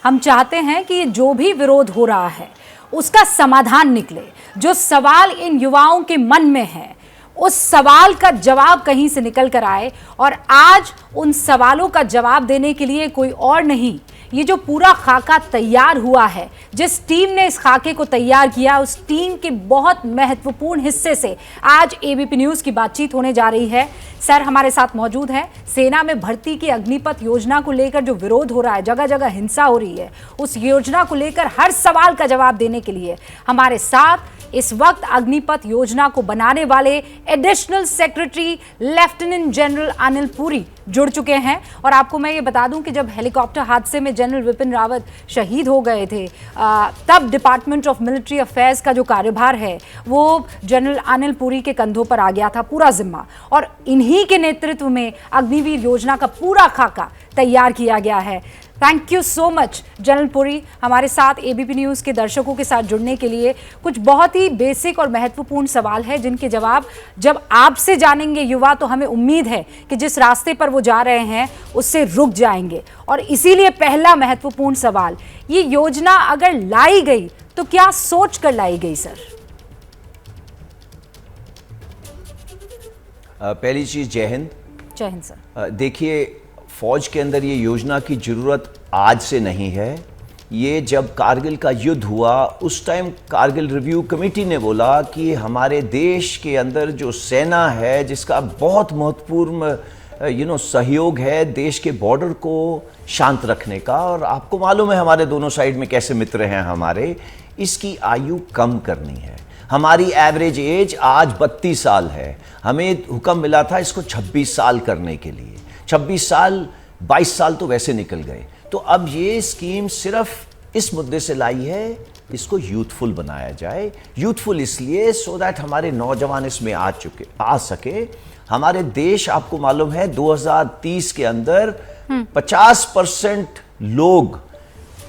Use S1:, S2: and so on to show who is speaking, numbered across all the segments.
S1: हम चाहते हैं कि जो भी विरोध हो रहा है उसका समाधान निकले। जो सवाल इन युवाओं के मन में है उस सवाल का जवाब कहीं से निकल कर आए, और आज उन सवालों का जवाब देने के लिए कोई और नहीं, ये जो पूरा खाका तैयार हुआ है, जिस टीम ने इस खाके को तैयार किया, उस टीम के बहुत महत्वपूर्ण हिस्से से आज एबीपी न्यूज़ की बातचीत होने जा रही है। सर हमारे साथ मौजूद हैं। सेना में भर्ती की अग्निपथ योजना को लेकर जो विरोध हो रहा है, जगह जगह हिंसा हो रही है, उस योजना को लेकर हर सवाल का जवाब देने के लिए हमारे साथ इस वक्त अग्निपथ योजना को बनाने वाले additional secretary lieutenant general Anil Puri जुड़ चुके हैं। और आपको मैं ये बता दूं कि जब हेलीकॉप्टर हादसे में जनरल विपिन रावत शहीद हो गए थे, तब डिपार्टमेंट ऑफ मिलिट्री अफेयर्स का जो कार्यभार है वो जनरल अनिल पुरी के कंधों पर आ गया था, पूरा जिम्मा, और इन्हीं के नेतृत्व में अग्निवीर योजना का पूरा खाका तैयार किया गया है। Thank you so much general Puri, हमारे साथ एबीपी न्यूज़ के दर्शकों के साथ जुड़ने के लिए। कुछ बहुत ही बेसिक और महत्वपूर्ण सवाल है जिनके जवाब जब आपसे जानेंगे युवा, तो हमें उम्मीद है कि जिस रास्ते पर वो जा रहे हैं उससे रुक जाएंगे। और इसीलिए पहला महत्वपूर्ण सवाल, ये योजना अगर लाई गई तो क्या सोच कर लाई गई सर?
S2: पहली चीज जय हिंद।
S1: जय हिंद सर।
S2: देखिए, फौज के अंदर ये योजना की ज़रूरत आज से नहीं है। ये जब कारगिल का युद्ध हुआ उस टाइम कारगिल रिव्यू कमेटी ने बोला कि हमारे देश के अंदर जो सेना है, जिसका बहुत महत्वपूर्ण सहयोग है देश के बॉर्डर को शांत रखने का, और आपको मालूम है हमारे दोनों साइड में कैसे मित्र हैं हमारे, इसकी आयु कम करनी है। हमारी एवरेज एज आज 32 साल है। हमें हुक्म मिला था इसको 26 साल करने के लिए। 26 साल, 22 साल तो वैसे निकल गए। तो अब ये स्कीम सिर्फ इस मुद्दे से लाई है, इसको यूथफुल बनाया जाए। यूथफुल इसलिए सो दैट हमारे नौजवान इसमें आ सके। हमारे देश, आपको मालूम है 2030 के अंदर 50% लोग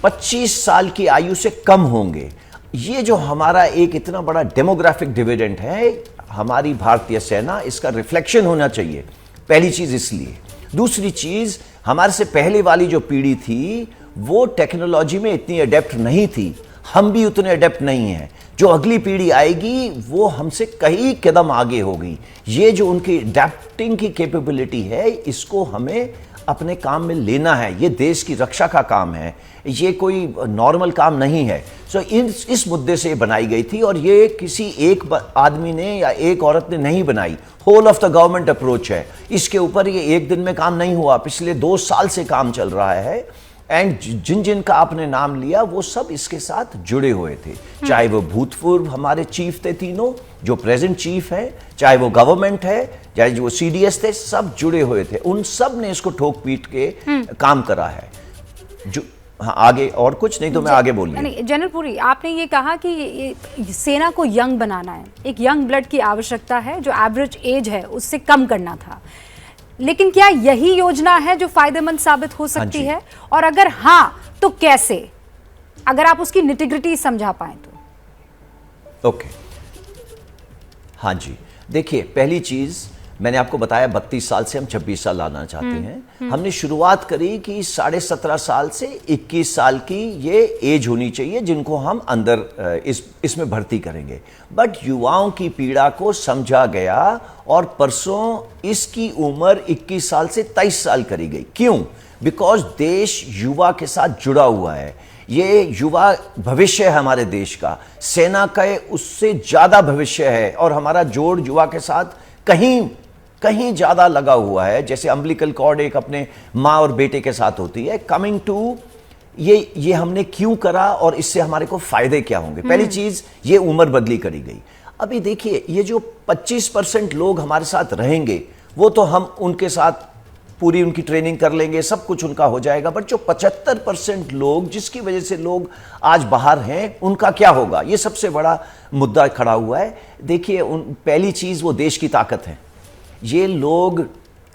S2: 25 साल की आयु से कम होंगे। ये जो हमारा एक इतना बड़ा डेमोग्राफिक डिविडेंड है, हमारी भारतीय सेना, इसका रिफ्लेक्शन होना चाहिए। पहली चीज इसलिए। दूसरी चीज, हमारे से पहले वाली जो पीढ़ी थी वो टेक्नोलॉजी में इतनी अडेप्ट नहीं थी, हम भी उतने अडेप्ट नहीं हैं। जो अगली पीढ़ी आएगी वो हमसे कई कदम आगे होगी। ये जो उनकी अडेप्टिंग की कैपेबिलिटी है, इसको हमें अपने काम में लेना है। ये देश की रक्षा का काम है, ये कोई नॉर्मल काम नहीं है। सो इस मुद्दे से बनाई गई थी, और ये किसी एक आदमी ने या एक औरत ने नहीं बनाई, whole of the government approach है। इसके ऊपर ये एक दिन में काम नहीं हुआ, पिछले 2 साल से काम चल रहा है। एंड जिन जिन का आपने नाम लिया वो सब इसके साथ जुड़े हुए थे, चाहे वो भूतपूर्व हमारे चीफ थे तीनों, जो प्रेजेंट चीफ है, चाहे वो गवर्नमेंट है, चाहे जो सीडीएस थे, सब जुड़े हुए थे। उन सब ने इसको ठोक पीट के काम करा है। जो हाँ, आगे और कुछ नहीं तो मैं आगे बोल रही हूँ।
S1: जनरल पुरी, आपने ये कहा कि ये सेना को यंग बनाना है, एक यंग ब्लड की आवश्यकता है, जो एवरेज एज है उससे कम करना था। लेकिन क्या यही योजना है जो फायदेमंद साबित हो सकती है? और अगर हाँ तो कैसे? अगर आप उसकी निटिग्रिटी समझा पाए तो।
S2: ओके, हाँ जी। देखिए, पहली चीज मैंने आपको बताया 32 साल से हम 26 साल लाना चाहते हैं। हमने शुरुआत करी कि 17.5 साल से 21 साल की ये एज होनी चाहिए जिनको हम अंदर इसमें भर्ती करेंगे। बट युवाओं की पीड़ा को समझा गया और परसों इसकी उम्र 21 साल से 23 साल करी गई। क्यों? बिकॉज देश युवा के साथ जुड़ा हुआ है। ये युवा भविष्य है हमारे देश का, सेना का उससे ज्यादा भविष्य है, और हमारा जोड़ युवा के साथ कहीं ज्यादा लगा हुआ है। जैसे अम्बिलिकल कॉर्ड एक अपने माँ और बेटे के साथ होती है। कमिंग टू ये हमने क्यों करा और इससे हमारे को फायदे क्या होंगे? पहली चीज, ये उम्र बदली करी गई। अभी देखिए, ये जो 25% लोग हमारे साथ रहेंगे वो तो हम उनके साथ पूरी उनकी ट्रेनिंग कर लेंगे, सब कुछ उनका हो जाएगा। बट जो 75% लोग जिसकी वजह से लोग आज बाहर हैं, उनका क्या होगा? ये सबसे बड़ा मुद्दा खड़ा हुआ है। देखिए, पहली चीज, वो देश की ताकत है। ये लोग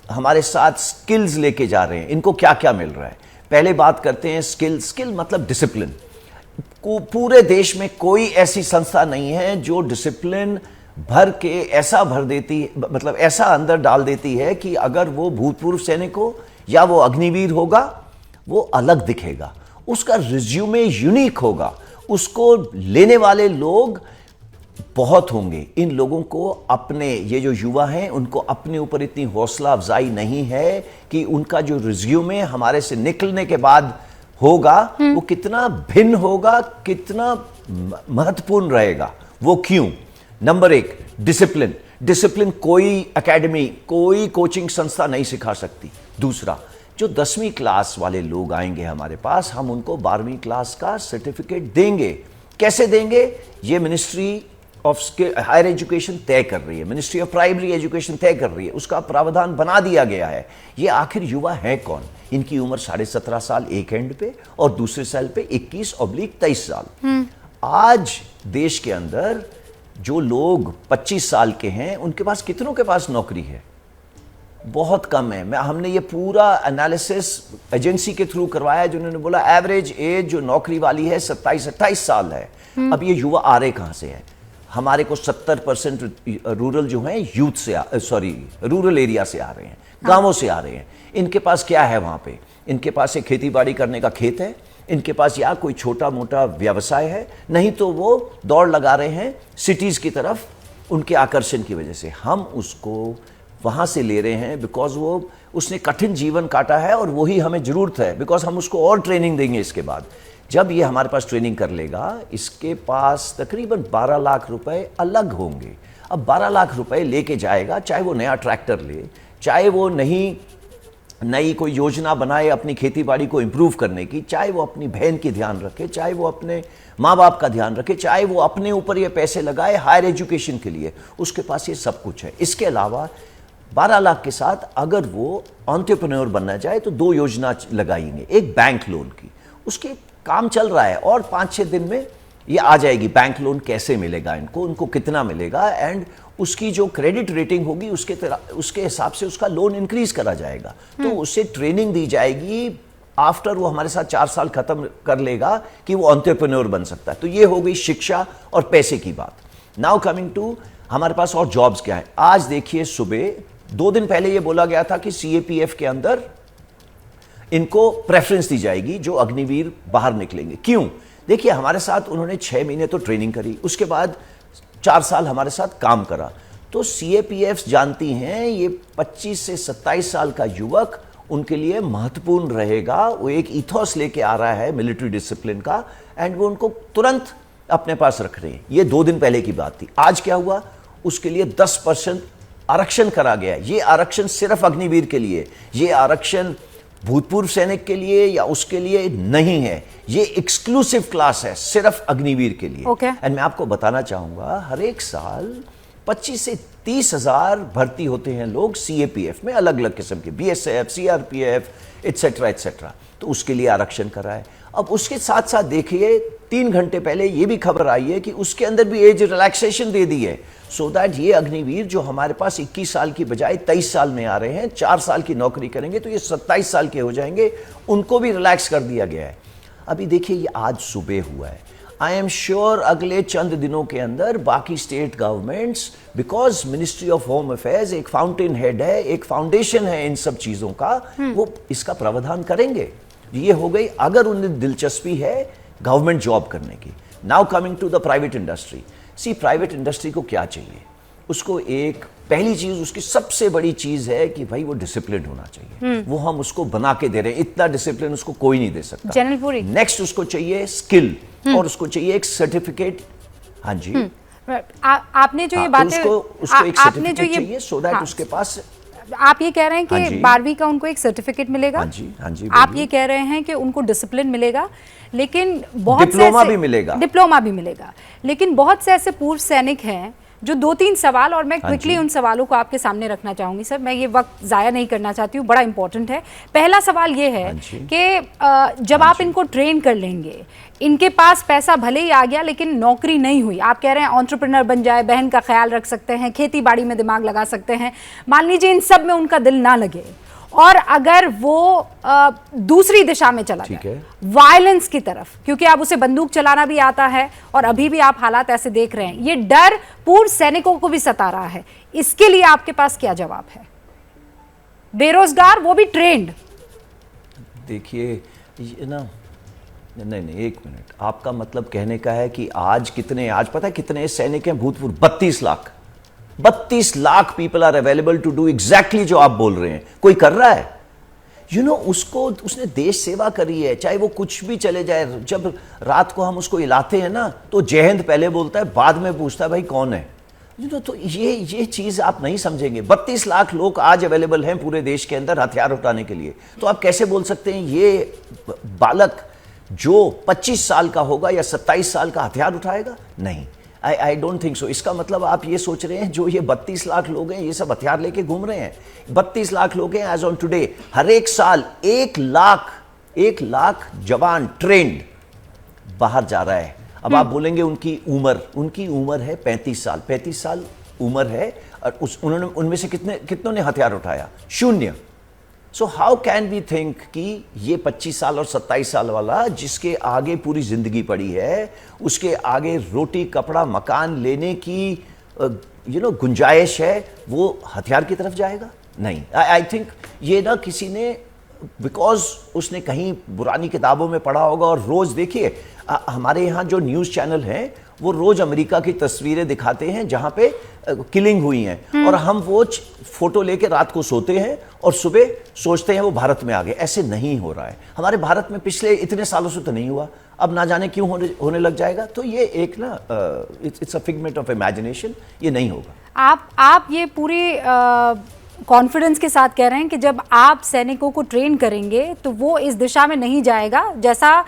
S2: हमारे साथ स्किल्स लेके जा रहे हैं। इनको क्या क्या मिल रहा है? पहले बात करते हैं स्किल मतलब डिसिप्लिन। पूरे देश में कोई ऐसी संस्था नहीं है जो डिसिप्लिन भर के ऐसा भर देती, मतलब ऐसा अंदर डाल देती है कि अगर वो भूतपूर्व सैनिक हो या वो अग्निवीर होगा, वो अलग दिखेगा। उसका रिज्यूमे यूनिक होगा, उसको लेने वाले लोग बहुत होंगे। इन लोगों को अपने, ये जो युवा हैं उनको अपने ऊपर इतनी हौसला अफजाई नहीं है कि उनका जो रिज्यूमे हमारे से निकलने के बाद होगा वो कितना भिन्न होगा, कितना महत्वपूर्ण रहेगा। वो क्यों? Number 1, discipline. डिसिप्लिन कोई एकेडमी, कोई कोचिंग संस्था नहीं सिखा सकती। दूसरा, जो 10वीं क्लास वाले लोग आएंगे हमारे पास, हम उनको 12वीं क्लास का सर्टिफिकेट देंगे। कैसे देंगे? ये मिनिस्ट्री ऑफ हायर एजुकेशन तय कर रही है, मिनिस्ट्री ऑफ प्राइमरी एजुकेशन तय कर रही है, उसका प्रावधान बना दिया गया है। ये आखिर युवा है कौन? इनकी उम्र 17.5 साल एक एंड पे और दूसरे साल पे 21/23 साल। आज देश के अंदर जो लोग 25 साल के हैं, उनके पास कितनों के पास नौकरी है? बहुत कम है। हमने ये पूरा एनालिसिस एजेंसी के थ्रू करवाया, जिन्होंने बोला एवरेज एज जो नौकरी वाली है 27-28 साल है। अब ये युवा आ रहे कहां से हैं? हमारे को 70% रूरल जो हैं यूथ से, रूरल एरिया से आ रहे हैं, गांवों से आ रहे हैं। इनके पास क्या है वहां पे? इनके पास एक खेती बाड़ी करने का खेत है, इनके पास या कोई छोटा मोटा व्यवसाय है, नहीं तो वो दौड़ लगा रहे हैं सिटीज की तरफ, उनके आकर्षण की वजह से। हम उसको वहां से ले रहे हैं बिकॉज उसने कठिन जीवन काटा है और वही हमें जरूरत है, बिकॉज हम उसको और ट्रेनिंग देंगे इसके बाद। जब ये हमारे पास ट्रेनिंग कर लेगा, इसके पास तकरीबन 12 लाख रुपए अलग होंगे। अब 12 लाख रुपए लेके जाएगा, चाहे वो नया ट्रैक्टर ले, चाहे वो नई कोई योजना बनाए अपनी खेती बाड़ी को इंप्रूव करने की, चाहे वो अपनी बहन की ध्यान रखे, चाहे वो अपने माँ बाप का ध्यान रखे, चाहे वो अपने ऊपर ये पैसे लगाए हायर एजुकेशन के लिए, उसके पास ये सब कुछ है। इसके अलावा 12 लाख के साथ अगर वो एंटरप्रेन्योर बनना चाहे तो 2 योजना लगाएंगे। एक बैंक लोन की, उसके काम चल रहा है और 5-6 दिन में ये आ जाएगी। बैंक लोन कैसे मिलेगा इनको, उनको कितना मिलेगा, एंड उसकी जो क्रेडिट रेटिंग होगी उसके हिसाब से उसका लोन इंक्रीज करा जाएगा। तो उससे ट्रेनिंग दी जाएगी। आफ्टर वो हमारे साथ 4 साल खत्म कर लेगा कि वो एंटरप्रेन्योर बन सकता है। तो ये हो गई शिक्षा और पैसे की बात। नाउ कमिंग टू हमारे पास और जॉब्स क्या है। आज देखिए, सुबह 2 दिन पहले ये बोला गया था कि सीएपीएफ के अंदर इनको प्रेफरेंस दी जाएगी जो अग्निवीर बाहर निकलेंगे। क्यों? देखिए, हमारे साथ उन्होंने 6 महीने तो ट्रेनिंग करी, उसके बाद 4 साल हमारे साथ काम करा। तो सीएपीएफ जानती हैं ये 25 से 27 साल का युवक उनके लिए महत्वपूर्ण रहेगा। वो एक इथोस लेके आ रहा है मिलिट्री डिसिप्लिन का, एंड वो उनको तुरंत अपने पास रख रहे हैं। ये 2 दिन पहले की बात थी। आज क्या हुआ? उसके लिए 10% आरक्षण करा गया। ये आरक्षण सिर्फ अग्निवीर के लिए, ये आरक्षण भूतपूर्व सैनिक के लिए या उसके लिए नहीं है। ये एक्सक्लूसिव क्लास है सिर्फ अग्निवीर के लिए। एंड मैं आपको बताना चाहूंगा, हर एक साल 25 से 30 हजार भर्ती होते हैं लोग सीएपीएफ में, अलग अलग किस्म के, बीएसएफ, सीआरपीएफ, एटसेट्रा एटसेट्रा। तो उसके लिए आरक्षण करा है। अब उसके साथ साथ देखिए, 3 घंटे पहले ये भी खबर आई है कि उसके अंदर भी एज रिलैक्सेशन दे दी है, सो दैट ये अग्निवीर जो हमारे पास 21 साल की बजाय 23 साल में आ रहे हैं, 4 साल की नौकरी करेंगे तो ये 27 साल के हो जाएंगे, उनको भी रिलैक्स कर दिया गया है। अभी देखिए, ये आज सुबह हुआ है। आई एम श्योर अगले चंद दिनों के अंदर बाकी state governments, because ministry of home affairs एक फाउंटेन हेड है, एक फाउंडेशन है इन सब चीजों का, वो इसका प्रावधान करेंगे। ये हो गई अगर उन्हें दिलचस्पी है गवर्नमेंट जॉब करने की। Now coming to the private industry. See, private industry को क्या चाहिए? उसको एक पहली चीज, उसकी सबसे बड़ी चीज है कि भाई वो डिसिप्लिन होना चाहिए। वो हम उसको बना के दे रहे हैं। इतना डिसिप्लिन उसको कोई नहीं दे सकता। नेक्स्ट उसको चाहिए स्किल, और उसको चाहिए एक सर्टिफिकेट। हाँ जी,
S1: आपने जो ये बातें,
S2: उसको एक सर्टिफिकेट चाहिए सो दैट उसके पास,
S1: आप ये कह रहे हैं कि 12वीं का उनको एक सर्टिफिकेट मिलेगा।
S2: हाँ जी, हाँ जी,
S1: आप ये कह रहे हैं कि उनको डिसिप्लिन मिलेगा, लेकिन बहुत
S2: डिप्लोमा भी मिलेगा,
S1: डिप्लोमा भी मिलेगा। लेकिन बहुत से ऐसे पूर्व सैनिक हैं जो 2-3 सवाल, और मैं क्विकली उन सवालों को आपके सामने रखना चाहूंगी सर, मैं ये वक्त जाया नहीं करना चाहती हूँ, बड़ा इंपॉर्टेंट है। पहला सवाल ये है कि जब आप इनको ट्रेन कर लेंगे, इनके पास पैसा भले ही आ गया लेकिन नौकरी नहीं हुई, आप कह रहे हैं एंटरप्रेन्योर बन जाए, बहन का ख्याल रख सकते हैं, खेती बाड़ी में दिमाग लगा सकते हैं, मान लीजिए इन सब में उनका दिल ना लगे और अगर वो दूसरी दिशा में चला जाए, वायलेंस की तरफ, क्योंकि आप उसे बंदूक चलाना भी आता है और अभी भी आप हालात ऐसे देख रहे हैं, ये डर पूर्व सैनिकों को भी सता रहा है, इसके लिए आपके पास क्या जवाब है? बेरोजगार, वो भी ट्रेंड।
S2: देखिए, ये ना नहीं नहीं, एक मिनट, आपका मतलब कहने का है कि आज पता है कितने सैनिक हैं भूतपूर्व? 32 lakh people are available to do exactly जो आप बोल रहे हैं। कोई कर रहा है? उसने देश सेवा करी है, चाहे वो कुछ भी चले जाए। जब रात को हम उसको हिलाते हैं ना, तो जय हिंद पहले बोलता है, बाद में पूछता है भाई कौन है। तो ये चीज आप नहीं समझेंगे। 32 लाख लोग आज अवेलेबल हैं पूरे देश के अंदर हथियार उठाने के लिए। तो आप कैसे बोल सकते हैं ये बालक जो 25 साल का होगा या 27 साल का हथियार उठाएगा? नहीं, आई डोंट थिंक सो। इसका मतलब आप ये सोच रहे हैं जो ये 32 लाख लोग हैं ये सब हथियार लेके घूम रहे हैं। 32 लाख लोग हैं एज ऑन टुडे। हर एक साल 1 लाख जवान ट्रेंड बाहर जा रहा है। अब आप बोलेंगे उनकी उम्र है 35 साल। 35 साल उम्र है और उनमें से कितनों ने हथियार उठाया? 0। So how can we think कि ये 25 साल और 27 साल वाला जिसके आगे पूरी जिंदगी पड़ी है, उसके आगे रोटी कपड़ा मकान लेने की गुंजाइश है, वो हथियार की तरफ जाएगा? नहीं। आई थिंक ये ना किसी ने बिकॉज उसने कहीं पुरानी किताबों में पढ़ा होगा। और रोज देखिए हमारे यहाँ जो न्यूज़ चैनल हैं वो रोज अमेरिका की तस्वीरें दिखाते हैं जहाँ पे किलिंग हुई हैं, और हम वो फोटो लेके रात को सोते हैं और सुबह सोचते हैं वो भारत में आ गए। ऐसे नहीं हो रहा है हमारे भारत में, पिछले इतने सालों से तो नहीं हुआ, अब ना जाने क्यों होने लग जाएगा। तो ये एक ना it's a figment of imagination, ये नहीं होगा।
S1: आप ये पूरी कॉन्फिडेंस के साथ कह रहे हैं कि जब आप सैनिकों को ट्रेन करेंगे तो वो इस दिशा में नहीं जाएगा जैसा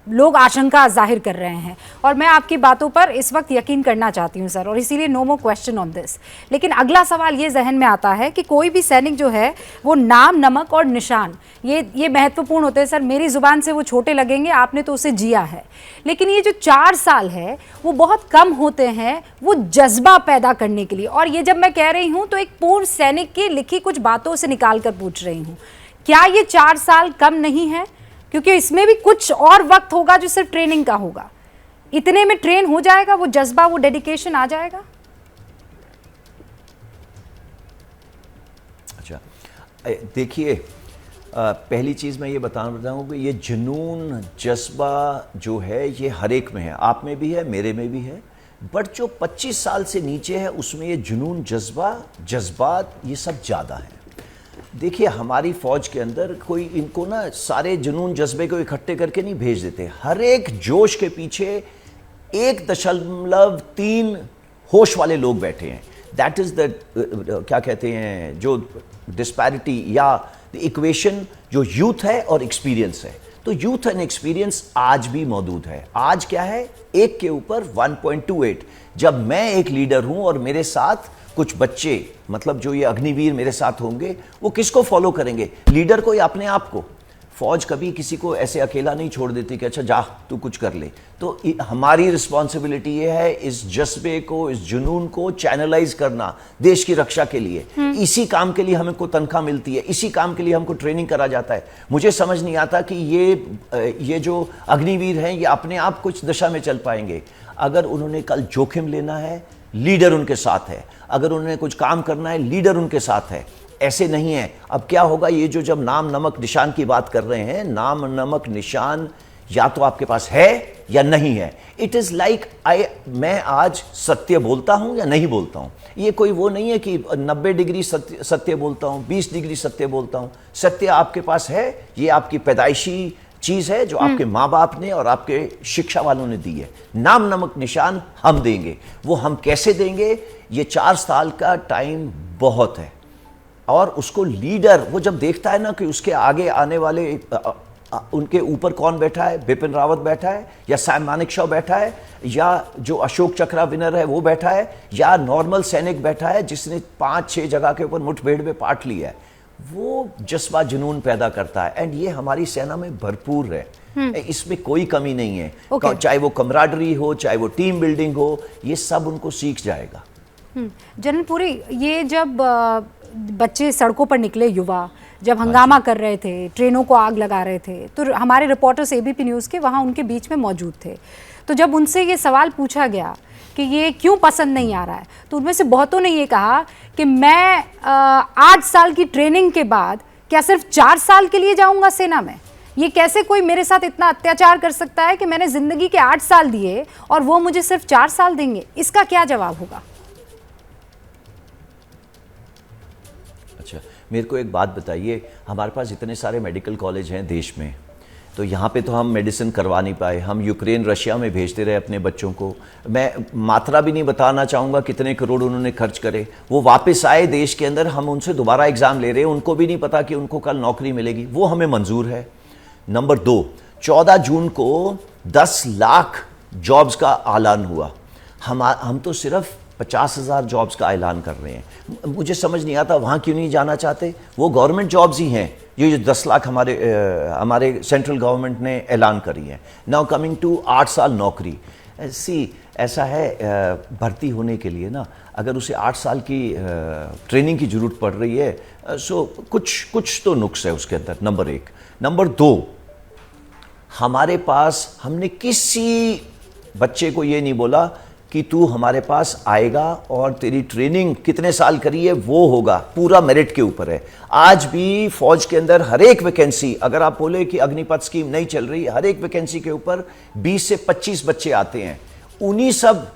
S1: लोग आशंका जाहिर कर रहे हैं, और मैं आपकी बातों पर इस वक्त यकीन करना चाहती हूं सर, और इसीलिए no more question on this. लेकिन अगला सवाल ये जहन में आता है कि कोई भी सैनिक जो है वो नाम नमक और निशान ये महत्वपूर्ण होते हैं सर। मेरी जुबान से वो छोटे लगेंगे, आपने तो उसे जिया है, लेकिन ये जो 4 साल है वो बहुत कम होते हैं वो जज्बा पैदा करने के लिए। और ये जब मैं कह रही हूँ तो एक पूर्व सैनिक की लिखी कुछ बातों से निकाल कर पूछ रही हूँ, क्या ये 4 साल कम नहीं है? क्योंकि इसमें भी कुछ और वक्त होगा जो सिर्फ ट्रेनिंग का होगा। इतने में ट्रेन हो जाएगा, वो जज्बा वो डेडिकेशन आ जाएगा?
S2: अच्छा देखिए, पहली चीज़ मैं ये बताना चाहूँ कि ये जुनून जज्बा जो है ये हर एक में है, आप में भी है, मेरे में भी है। बट जो 25 साल से नीचे है उसमें ये जुनून जज्बात ये सब ज़्यादा है। देखिए हमारी फौज के अंदर कोई इनको ना सारे जुनून जज्बे को इकट्ठे करके नहीं भेज देते। हर एक जोश के पीछे 1.3 होश वाले लोग बैठे हैं। दैट इज द क्या कहते हैं जो डिस्पैरिटी या इक्वेशन जो यूथ है और एक्सपीरियंस है। तो यूथ एंड एक्सपीरियंस आज भी मौजूद है। आज क्या है, 1 के ऊपर 1.28। जब मैं एक लीडर हूं और मेरे साथ कुछ बच्चे, मतलब जो ये अग्निवीर मेरे साथ होंगे, वो किसको फॉलो करेंगे? लीडर को या अपने आप को? फौज कभी किसी को ऐसे अकेला नहीं छोड़ देती कि अच्छा जा तू कुछ कर ले। तो हमारी रिस्पॉन्सिबिलिटी ये है इस जज्बे को, इस जुनून को चैनलाइज करना देश की रक्षा के लिए। इसी काम के लिए हमें को तनख्वाह मिलती है, इसी काम के लिए हमको ट्रेनिंग करा जाता है। मुझे समझ नहीं आता कि ये जो अग्निवीर हैं ये अपने आप कुछ दिशा में चल पाएंगे। अगर उन्होंने कल जोखिम लेना है, लीडर उनके साथ है। अगर उन्होंने कुछ काम करना है, लीडर उनके साथ है। ऐसे नहीं है। अब क्या होगा, ये जो जब नाम नमक निशान की बात कर रहे हैं, नाम नमक निशान या तो आपके पास है या नहीं है। इट इज लाइक मैं आज सत्य बोलता हूं या नहीं बोलता हूं। ये कोई वो नहीं है कि 90 डिग्री सत्य बोलता हूं, 20 डिग्री सत्य बोलता हूं। सत्य आपके पास है, ये आपकी पैदाइशी चीज है जो आपके माँ बाप ने और आपके शिक्षा वालों ने दी है। नाम नमक निशान हम देंगे। वो हम कैसे देंगे? ये 4 साल का टाइम बहुत है। और उसको लीडर वो जब देखता है ना कि उसके आगे आने वाले उनके ऊपर कौन बैठा है, बिपिन रावत बैठा है या सैम मानेकशॉ बैठा है या जो अशोक चक्रा विनर है वो बैठा है या नॉर्मल सैनिक बैठा है जिसने 5-6 जगह के ऊपर मुठभेड़ में पार्ट लिया है, वो जज्बा जुनून पैदा करता है। एंड ये हमारी सेना में भरपूर है। इसमें कोई कमी नहीं है। चाहे वो कमराडरी हो, चाहे वो टीम बिल्डिंग हो, ये सब उनको सीख जाएगा।
S1: जनरल पुरी, ये जब बच्चे सड़कों पर निकले, युवा जब हंगामा कर रहे थे, ट्रेनों को आग लगा रहे थे, तो हमारे रिपोर्टर्स एबीपी न्यूज़ के वहाँ उनके बीच में मौजूद थे। तो जब उनसे ये सवाल पूछा गया कि ये क्यों पसंद नहीं आ रहा है, तो उनमें से बहुतों ने ये कहा कि मैं 8 साल की ट्रेनिंग के बाद क्या सिर्फ 4 साल के लिए जाऊंगा सेना में? ये कैसे कोई मेरे साथ इतना अत्याचार कर सकता है कि मैंने जिंदगी के 8 साल दिए और वो मुझे सिर्फ 4 साल देंगे? इसका क्या जवाब होगा?
S2: अच्छा, मेरे को एक बात बताइए, हमारे पास इतने सारे मेडिकल कॉलेज हैं देश में, तो यहाँ पे तो हम मेडिसिन करवा नहीं पाए, हम यूक्रेन रशिया में भेजते रहे अपने बच्चों को। मैं मात्रा भी नहीं बताना चाहूँगा कितने करोड़ उन्होंने खर्च करे। वो वापस आए देश के अंदर, हम उनसे दोबारा एग्ज़ाम ले रहे हैं, उनको भी नहीं पता कि उनको कल नौकरी मिलेगी। वो हमें मंजूर है। नंबर 2, 14 जून को 10 लाख जॉब्स का ऐलान हुआ। हम तो सिर्फ 50,000 जॉब्स का ऐलान कर रहे हैं। मुझे समझ नहीं आता वहाँ क्यों नहीं जाना चाहते। वो गवर्नमेंट जॉब्स ही हैं, ये जो 10 लाख हमारे सेंट्रल गवर्नमेंट ने ऐलान करी है। नाउ कमिंग टू 8 साल नौकरी। ऐसा है, भर्ती होने के लिए ना, अगर उसे 8 साल की ट्रेनिंग की ज़रूरत पड़ रही है, सो कुछ तो नुक्स है उसके अंदर, नंबर 1। नंबर 2, हमारे पास हमने किसी बच्चे को ये नहीं बोला कि तू हमारे पास आएगा और तेरी ट्रेनिंग कितने साल करी है वो होगा, पूरा मेरिट के ऊपर है। आज भी फौज के अंदर हर एक वैकेंसी, अगर आप बोले कि अग्निपथ स्कीम नहीं चल रही, हर एक वैकेंसी के ऊपर 20 से 25 बच्चे आते हैं। उन्हीं सब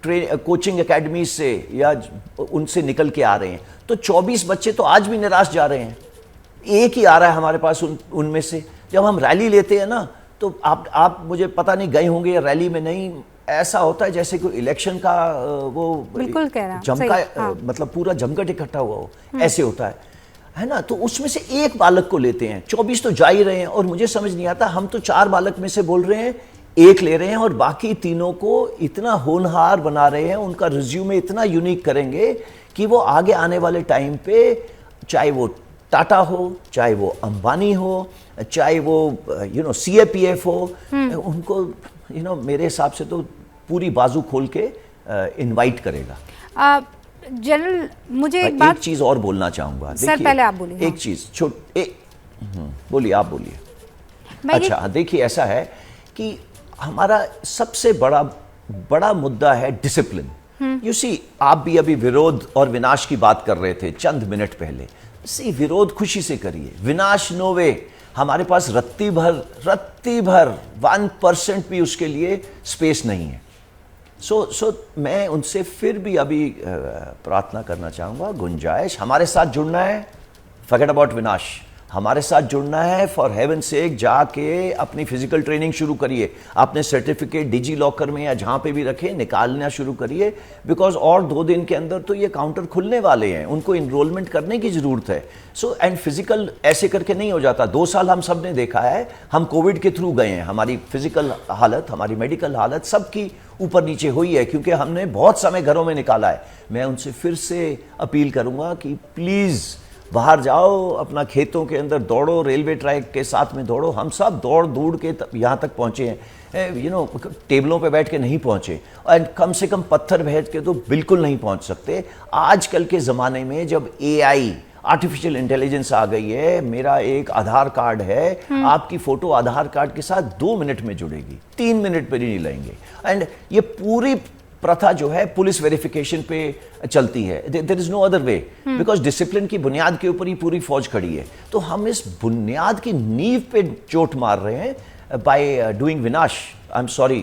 S2: कोचिंग एकेडमी से या उनसे निकल के आ रहे हैं। तो 24 बच्चे तो आज भी निराश जा रहे हैं। एक ही आ रहा है हमारे पास उनमें से। जब हम रैली लेते हैं ना, तो आप मुझे पता नहीं गए होंगे या रैली में, नहीं ऐसा होता है जैसे कोई इलेक्शन का वो
S1: बिल्कुल कह रहा
S2: जमका,
S1: हाँ।
S2: मतलब पूरा जमघट इकट्ठा हुआ हो, ऐसे होता है ना। तो उसमें से एक बालक को लेते हैं, 24 तो जा ही रहे हैं। और मुझे समझ नहीं आता, हम तो 4 बालक में से बोल रहे हैं, एक ले रहे हैं और बाकी तीनों को इतना होनहार बना रहे हैं, उनका रिज्यूमे इतना यूनिक करेंगे कि वो आगे आने वाले टाइम पे, चाहे वो टाटा हो, चाहे वो अंबानी हो, चाहे वो CAPF हो, उनको मेरे हिसाब से तो पूरी बाजू खोल के इनवाइट करेगा।
S1: जनरल, मुझे एक बात,
S2: एक चीज और बोलना चाहूंगा।
S1: सर पहले आप बोलिए।
S2: एक चीज बोलिए, आप बोलिए। अच्छा, देखिए ऐसा है कि हमारा सबसे बड़ा मुद्दा है डिसिप्लिन। यू सी, आप भी अभी विरोध और विनाश की बात कर रहे थे चंद मिनट पहले। विरोध खुशी से करिए, विनाश नो वे। हमारे पास रत्ती भर 1% भी उसके लिए स्पेस नहीं है। सो मैं उनसे फिर भी अभी प्रार्थना करना चाहूँगा, गुंजाइश, हमारे साथ जुड़ना है। फॉरगेट अबाउट विनाश, हमारे साथ जुड़ना है। फॉर हेवन सेक जाके अपनी फिजिकल ट्रेनिंग शुरू करिए, अपने सर्टिफिकेट डिजी लॉकर में या जहाँ पे भी रखें, निकालना शुरू करिए। बिकॉज और 2 दिन के अंदर तो ये काउंटर खुलने वाले हैं, उनको इनरोलमेंट करने की ज़रूरत है। सो एंड फिजिकल ऐसे करके नहीं हो जाता। 2 साल हम सब ने देखा है, हम कोविड के थ्रू गए हैं, हमारी फिजिकल हालत, हमारी मेडिकल हालत सबकी ऊपर नीचे हुई है, क्योंकि हमने बहुत समय घरों में निकाला है। मैं उनसे फिर से अपील करूँगा कि प्लीज़ बाहर जाओ, अपना खेतों के अंदर दौड़ो, रेलवे ट्रैक के साथ में दौड़ो। हम सब दौड़ के यहाँ तक पहुँचे हैं, टेबलों पे बैठ के नहीं पहुँचे, और कम से कम पत्थर बैठ के तो बिल्कुल नहीं पहुँच सकते। आजकल के ज़माने में जब AI, आर्टिफिशियल इंटेलिजेंस आ गई है, मेरा एक आधार कार्ड है, आपकी फ़ोटो आधार कार्ड के साथ 2 मिनट में जुड़ेगी, 3 मिनट पर ही नहीं लेंगे। एंड ये पूरी प्रथा जो है पुलिस वेरिफिकेशन पे चलती है। There is no other way, because discipline की बुनियाद के ऊपर ही पूरी फौज खड़ी है। तो हम इस बुनियाद की नींव पे चोट मार रहे हैं बाय डूइंग विनाश। आई एम सॉरी,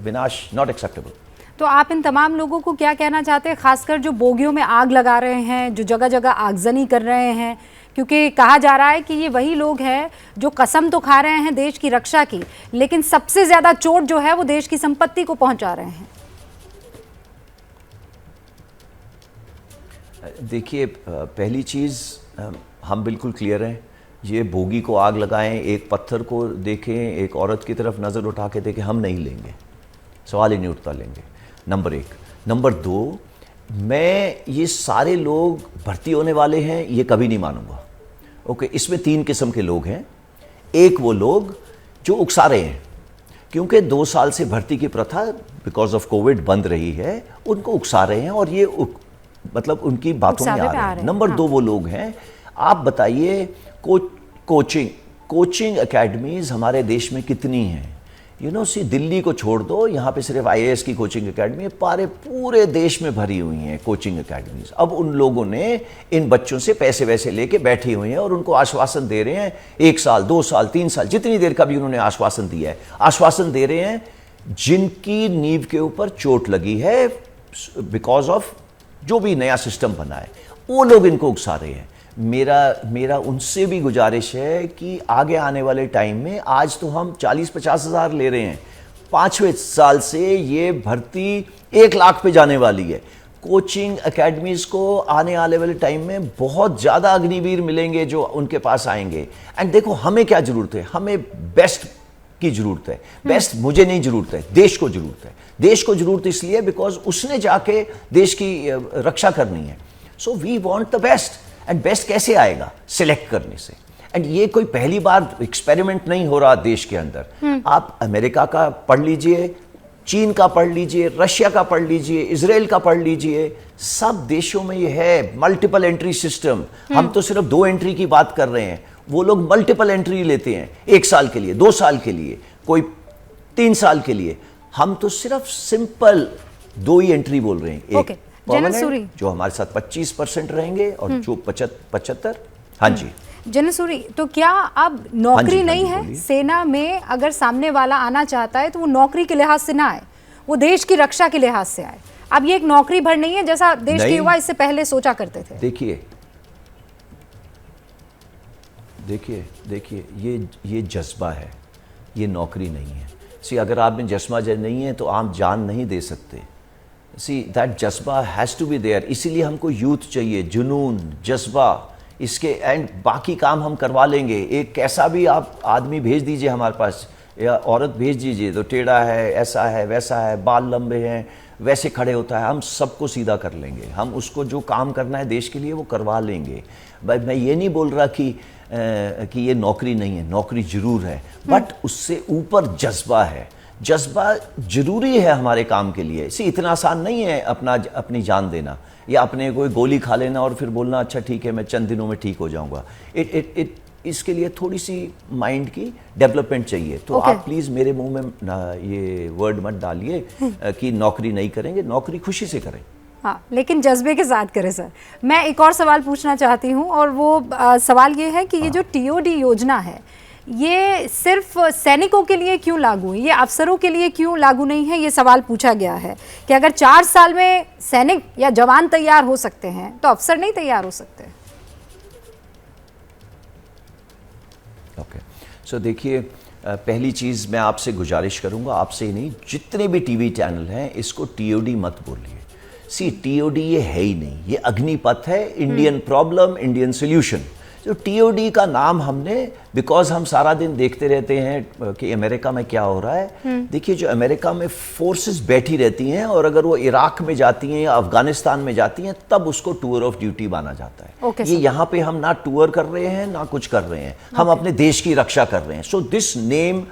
S2: विनाश नॉट एक्सेप्टेबल।
S1: तो आप इन तमाम लोगों को क्या कहना चाहते हैं, खासकर जो बोगियों में आग लगा रहे हैं, जो जगह जगह आगजनी कर रहे हैं? क्योंकि कहा जा रहा है कि ये वही लोग हैं जो कसम तो खा रहे हैं देश की रक्षा की, लेकिन सबसे ज़्यादा चोट जो है वो देश की संपत्ति को पहुंचा रहे हैं।
S2: देखिए, पहली चीज़, हम बिल्कुल क्लियर हैं, ये बोगी को आग लगाएं, एक पत्थर को देखें, एक औरत की तरफ नज़र उठा के देखें, हम नहीं लेंगे, सवाल ही नहीं उठता लेंगे। नंबर 1। नंबर 2, मैं ये सारे लोग भर्ती होने वाले हैं ये कभी नहीं मानूंगा। ओके, इसमें 3 किस्म के लोग हैं। एक वो लोग जो उकसा रहे हैं, क्योंकि 2 साल से भर्ती की प्रथा बिकॉज ऑफ कोविड बंद रही है, उनको उकसा रहे हैं और ये मतलब उनकी बातों में आ रहे हैं। नंबर 2 वो लोग हैं, आप बताइए, कोचिंग एकेडमीज हमारे देश में कितनी हैं? सी दिल्ली को छोड़ दो, यहाँ पे सिर्फ आईएएस की कोचिंग एकेडमी है, पूरे देश में भरी हुई हैं कोचिंग एकेडमीज। अब उन लोगों ने इन बच्चों से पैसे वैसे लेके बैठी हुई हैं और उनको आश्वासन दे रहे हैं 1 साल 2 साल 3 साल जितनी देर का भी उन्होंने आश्वासन दिया है, आश्वासन दे रहे हैं जिनकी नींव के ऊपर चोट लगी है बिकॉज ऑफ जो भी नया सिस्टम बना है, वो लोग इनको उकसा रहे हैं। मेरा उनसे भी गुजारिश है कि आगे आने वाले टाइम में, आज तो हम 40-50 हज़ार ले रहे हैं, 5वें साल से ये भर्ती 1 लाख पे जाने वाली है। कोचिंग एकेडमीज़ को आने वाले टाइम में बहुत ज़्यादा अग्निवीर मिलेंगे जो उनके पास आएंगे। एंड देखो हमें क्या ज़रूरत है, हमें बेस्ट की ज़रूरत है। बेस्ट मुझे नहीं ज़रूरत है, देश को ज़रूरत है। देश को ज़रूरत इसलिए बिकॉज उसने जाके देश की रक्षा करनी है। So we want the best. And best कैसे आएगा? सिलेक्ट करने से। एंड ये कोई पहली बार एक्सपेरिमेंट नहीं हो रहा देश के अंदर। आप अमेरिका का पढ़ लीजिए, चीन का पढ़ लीजिए, रशिया का पढ़ लीजिए, इजराइल का पढ़ लीजिए, सब देशों में ये है मल्टीपल एंट्री सिस्टम। हम तो सिर्फ 2 एंट्री की बात कर रहे हैं, वो लोग मल्टीपल एंट्री लेते हैं, 1 साल के लिए, 2 साल के लिए, कोई 3 साल के लिए। हम तो सिर्फ सिंपल 2 ही एंट्री बोल रहे हैं। एक परमानेंट जो हमारे साथ 25% रहेंगे और जो 75। हाँ जी
S1: जनरल सूरी, तो क्या अब नौकरी नहीं है सेना में? अगर सामने वाला आना चाहता है तो वो नौकरी के लिहाज से ना आए, वो देश की रक्षा के लिहाज से आए। अब ये एक नौकरी भर नहीं है जैसा देश के युवा इससे पहले सोचा करते थे।
S2: देखिए ये जज्बा है, ये नौकरी नहीं है। अगर आप में जज्बा नहीं है तो आप जान नहीं दे सकते। दैट जज्बा हैज़ टू बी देयर। इसीलिए हमको यूथ चाहिए, जुनून, जज्बा, इसके एंड बाकी काम हम करवा लेंगे। एक कैसा भी आप आदमी भेज दीजिए हमारे पास या औरत भेज दीजिए तो टेढ़ा है, ऐसा है, वैसा है, बाल लंबे हैं, वैसे खड़े होता है, हम सबको सीधा कर लेंगे। हम उसको जो काम करना है देश के लिए वो करवा लेंगे। मैं ये नहीं बोल रहा कि ये नौकरी नहीं है, नौकरी ज़रूर है, बट उससे ऊपर जज्बा है। जज्बा जरूरी है हमारे काम के लिए। इतना आसान नहीं है अपनी जान देना या अपने कोई गोली खा लेना और फिर बोलना अच्छा ठीक है मैं चंद दिनों में ठीक हो जाऊंगा। इसके लिए थोड़ी सी माइंड की डेवलपमेंट चाहिए। तो आप प्लीज़ मेरे मुंह में ये वर्ड मत डालिए कि नौकरी नहीं करेंगे, नौकरी खुशी से करें।
S1: हाँ, लेकिन जज्बे के साथ करें सर। मैं एक और सवाल पूछना चाहती हूँ और वो सवाल ये है कि ये जो टीओडी योजना है ये सिर्फ सैनिकों के लिए क्यों लागू है, ये अफसरों के लिए क्यों लागू नहीं है? ये सवाल पूछा गया है कि अगर 4 साल में सैनिक या जवान तैयार हो सकते हैं तो अफसर नहीं तैयार हो सकते।
S2: ओके, सो देखिए, पहली चीज़ मैं आपसे गुजारिश करूंगा, आपसे ही नहीं, जितने भी टीवी चैनल हैं इसको टीओडी मत बोलिए। टीओडी ये है ही नहीं, ये अग्निपथ है, इंडियन प्रॉब्लम इंडियन सोल्यूशन। तो टीओडी का नाम हमने बिकॉज हम सारा दिन देखते रहते हैं कि अमेरिका में क्या हो रहा है। देखिए, जो अमेरिका में फोर्सेस बैठी रहती हैं और अगर वो इराक में जाती हैं या अफगानिस्तान में जाती हैं तब उसको टूर ऑफ ड्यूटी माना जाता है। ये यहाँ पे हम ना टूर कर रहे हैं ना कुछ कर रहे हैं, हम अपने देश की रक्षा कर रहे हैं। So this name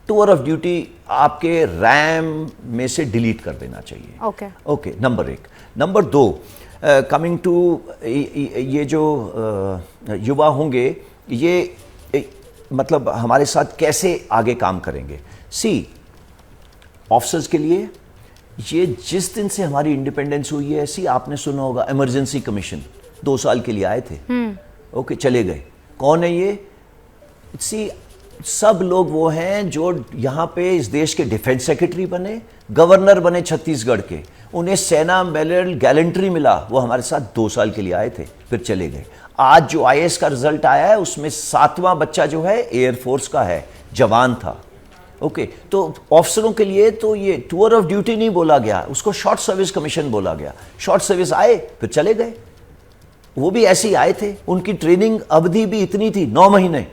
S2: tour of duty आपके रैम में से डिलीट कर देना चाहिए। Okay, number 1। Number 2, coming to ये जो युवा होंगे ये मतलब हमारे साथ कैसे आगे काम करेंगे। ऑफिसर्स के लिए ये जिस दिन से हमारी इंडिपेंडेंस हुई है, आपने सुना होगा इमरजेंसी कमीशन 2 साल के लिए आए थे। ओके, चले गए। कौन है ये? सब लोग वो हैं जो यहाँ पे इस देश के डिफेंस सेक्रेटरी बने, गवर्नर बने छत्तीसगढ़ के, उन्हें सेना मेडल गैलेंट्री मिला, वो हमारे साथ 2 साल के लिए आए थे फिर चले गए। आज जो आईएएस का रिजल्ट आया है उसमें 7वां बच्चा जो है एयरफोर्स का है, जवान था। ओके, तो ऑफिसरों के लिए तो ये टूर ऑफ ड्यूटी नहीं बोला गया, उसको शॉर्ट सर्विस कमीशन बोला गया। शॉर्ट सर्विस आए फिर चले गए, वो भी ऐसे ही आए थे, उनकी ट्रेनिंग अवधि भी इतनी थी 9 महीने।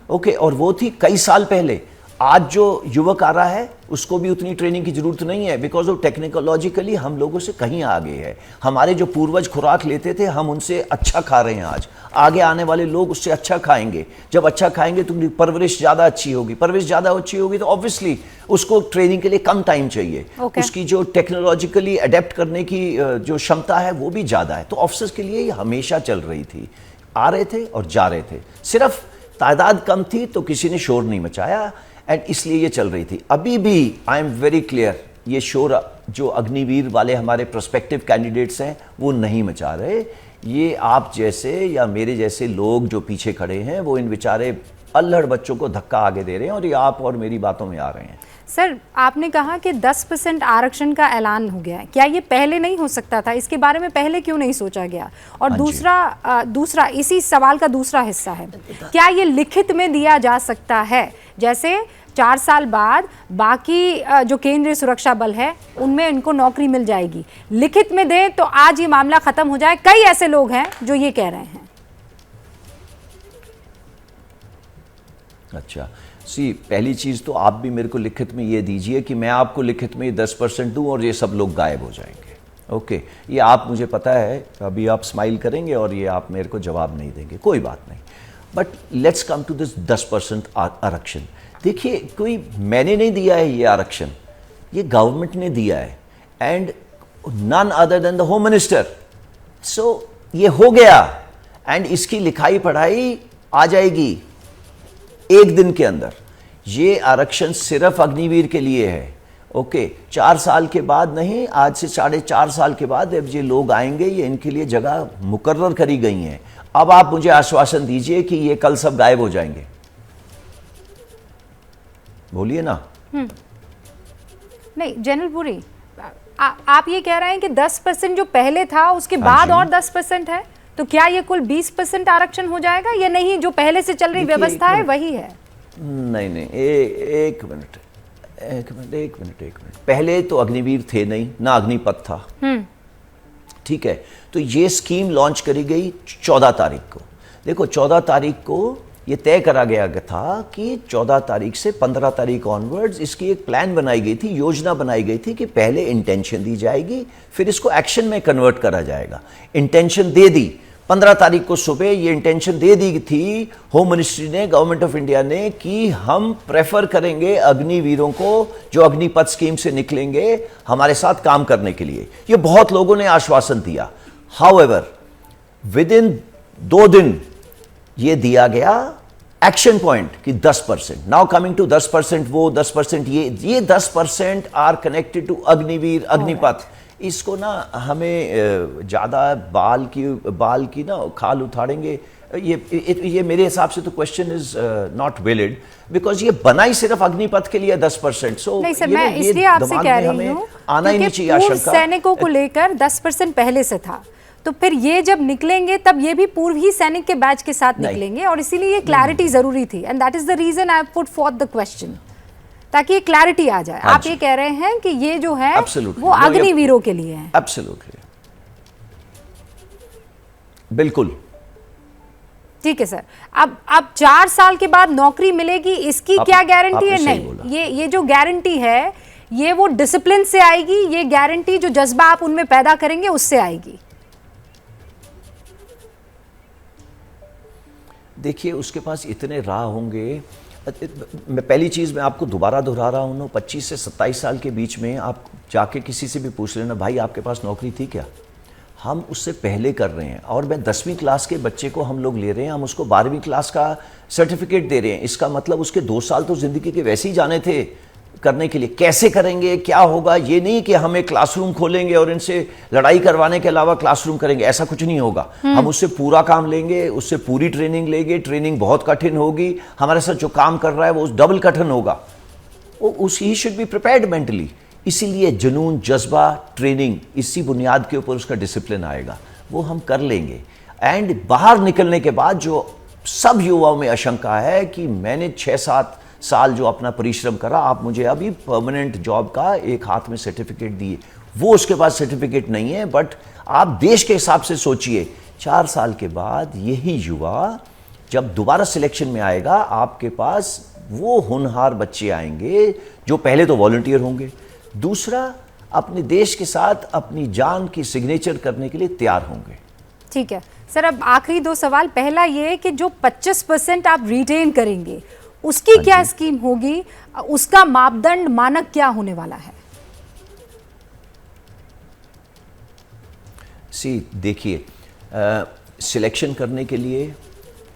S2: ओके, और वो थी कई साल पहले। आज जो युवक आ रहा है उसको भी उतनी ट्रेनिंग की जरूरत नहीं है बिकॉज वो टेक्नोलॉजिकली हम लोगों से कहीं आगे है। हमारे जो पूर्वज खुराक लेते थे हम उनसे अच्छा खा रहे हैं आज, आगे आने वाले लोग उससे अच्छा खाएंगे। जब अच्छा खाएंगे तो उनकी परवरिश ज़्यादा अच्छी होगी, परवरिश ज़्यादा अच्छी होगी तो ऑब्वियसली उसको ट्रेनिंग के लिए कम टाइम चाहिए। उसकी जो टेक्नोलॉजिकली अडेप्ट करने की जो क्षमता है वो भी ज़्यादा है। तो ऑफिसर्स के लिए ये हमेशा चल रही थी, आ रहे थे और जा रहे थे। सिर्फ तादाद कम थी तो किसी ने शोर नहीं मचाया। एंड इसलिए ये चल रही थी। अभी भी आई एम वेरी क्लियर, ये शोर जो अग्निवीर वाले हमारे प्रोस्पेक्टिव कैंडिडेट्स हैं वो नहीं मचा रहे। ये आप जैसे या मेरे जैसे लोग जो पीछे खड़े हैं वो इन बेचारे अल्हड़ बच्चों को धक्का आगे दे रहे हैं और ये आप और मेरी बातों में आ रहे हैं।
S1: सर, आपने कहा कि 10% आरक्षण का ऐलान हो गया है, क्या ये पहले नहीं हो सकता था? इसके बारे में पहले क्यों नहीं सोचा गया? और दूसरा इसी सवाल का दूसरा हिस्सा है, क्या ये लिखित में दिया जा सकता है? जैसे 4 साल बाद बाकी जो केंद्रीय सुरक्षा बल है उनमें इनको नौकरी मिल जाएगी, लिखित में दें तो आज ये मामला खत्म हो जाए। कई ऐसे लोग हैं जो ये कह रहे हैं।
S2: अच्छा, पहली चीज़ तो आप भी मेरे को लिखित में ये दीजिए कि मैं आपको लिखित में 10% दूं और ये सब लोग गायब हो जाएंगे। ओके, ये आप, मुझे पता है अभी आप स्माइल करेंगे और ये आप मेरे को जवाब नहीं देंगे, कोई बात नहीं। But let's come to this 10% आरक्षण। देखिए, कोई मैंने नहीं दिया है ये आरक्षण, ये गवर्नमेंट ने दिया है, and none other than the home minister. So ये हो गया एंड इसकी लिखाई पढ़ाई आ जाएगी एक दिन के अंदर। ये आरक्षण सिर्फ अग्निवीर के लिए है। ओके, 4 साल के बाद नहीं, आज से 4.5 साल के बाद अब ये लोग आएंगे, ये इनके लिए जगह मुकर्रर करी गई हैं। अब आप मुझे आश्वासन दीजिए कि ये कल सब गायब हो जाएंगे, बोलिए ना।
S1: नहीं जनरल पुरी, आप ये कह रहे हैं कि 10% जो पहले था उसके बाद और 10% है, तो क्या ये कुल 20% आरक्षण हो जाएगा या नहीं? जो पहले से चल रही व्यवस्था है वही है?
S2: नहीं, एक मिनट। पहले तो अग्निवीर थे नहीं, ना अग्निपथ था, ठीक है। तो ये स्कीम लॉन्च करी गई 14 तारीख को। देखो, 14 तारीख को ये तय करा गया था कि 14 तारीख से 15 तारीख ऑनवर्ड्स इसकी एक प्लान बनाई गई थी, योजना बनाई गई थी कि पहले इंटेंशन दी जाएगी, फिर इसको एक्शन में कन्वर्ट करा जाएगा। इंटेंशन दे दी 15 तारीख को सुबह, ये इंटेंशन दे दी थी होम मिनिस्ट्री ने, गवर्नमेंट ऑफ इंडिया ने, कि हम प्रेफर करेंगे अग्निवीरों को जो अग्निपथ स्कीम से निकलेंगे हमारे साथ काम करने के लिए। ये बहुत लोगों ने आश्वासन दिया। हाउएवर विद इन 2 दिन ये दिया गया एक्शन पॉइंट कि 10%। नाउ कमिंग टू 10%, वो 10% ये 10% are connected to Agniveer, Agnipath. इसको ना हमें ज़्यादा बाल की ना खाल उठाड़ेंगे, ये मेरे हिसाब से तो question is not valid, because ये बना ही सिर्फ अग्निपथ के लिए 10%। सो
S1: नहीं सर, मैं इसलिए आपसे कह रही हूँ
S2: आना ही नहीं चाहिए आशंका।
S1: सैनिकों को लेकर 10% पहले से था, तो फिर ये जब निकलेंगे तब ये भी पूर्व ही सैनिक के बैच के साथ निकलेंगे, और इसीलिए ये क्लैरिटी जरूरी थी, and that is the reason I put for the question, ताकि ये क्लैरिटी आ जाए। आप ये कह रहे हैं कि ये जो है वो अग्निवीरों के लिए है।
S2: एब्सोल्युटली, बिल्कुल
S1: ठीक है सर। अब 4 साल के बाद नौकरी मिलेगी, इसकी क्या गारंटी है? नहीं, ये जो गारंटी है ये वो डिसिप्लिन से आएगी, ये गारंटी जो जज्बा आप उनमें पैदा करेंगे उससे आएगी।
S2: देखिए, उसके पास इतने राह होंगे। मैं पहली चीज़ मैं आपको दोबारा दोहरा रहा हूँ, 25 से 27 साल के बीच में आप जाके किसी से भी पूछ लेना, भाई आपके पास नौकरी थी क्या? हम उससे पहले कर रहे हैं। और मैं 10वीं क्लास के बच्चे को हम लोग ले रहे हैं, हम उसको 12वीं क्लास का सर्टिफिकेट दे रहे हैं। इसका मतलब उसके 2 साल तो ज़िंदगी के वैसे ही जाने थे करने के लिए। कैसे करेंगे, क्या होगा, ये नहीं कि हम एक क्लासरूम खोलेंगे और इनसे लड़ाई करवाने के अलावा क्लासरूम करेंगे, ऐसा कुछ नहीं होगा। हम उससे पूरा काम लेंगे, उससे पूरी ट्रेनिंग लेंगे। ट्रेनिंग बहुत कठिन होगी, हमारे साथ जो काम कर रहा है वो डबल कठिन होगा। He should be prepared mentally. इसीलिए जुनून, जज्बा, ट्रेनिंग, इसी बुनियाद के ऊपर उसका डिसिप्लिन आएगा, वो हम कर लेंगे। एंड बाहर निकलने के बाद जो सब युवाओं में आशंका है कि मैंने 6-7 साल जो अपना परिश्रम करा, आप मुझे अभी परमानेंट जॉब का एक हाथ में सर्टिफिकेट दिए, वो उसके पास सर्टिफिकेट नहीं है। बट आप देश के हिसाब से सोचिए, 4 साल के बाद यही युवा जब दोबारा सिलेक्शन में आएगा, आपके पास वो होनहार बच्चे आएंगे जो पहले तो वॉलंटियर होंगे, दूसरा अपने देश के साथ अपनी जान की सिग्नेचर करने के लिए तैयार होंगे।
S1: ठीक है सर, अब आखिरी 2 सवाल। पहला ये कि जो 25% आप रिटेन करेंगे उसकी क्या स्कीम होगी, उसका मापदंड, मानक क्या होने वाला है?
S2: देखिए, सिलेक्शन करने के लिए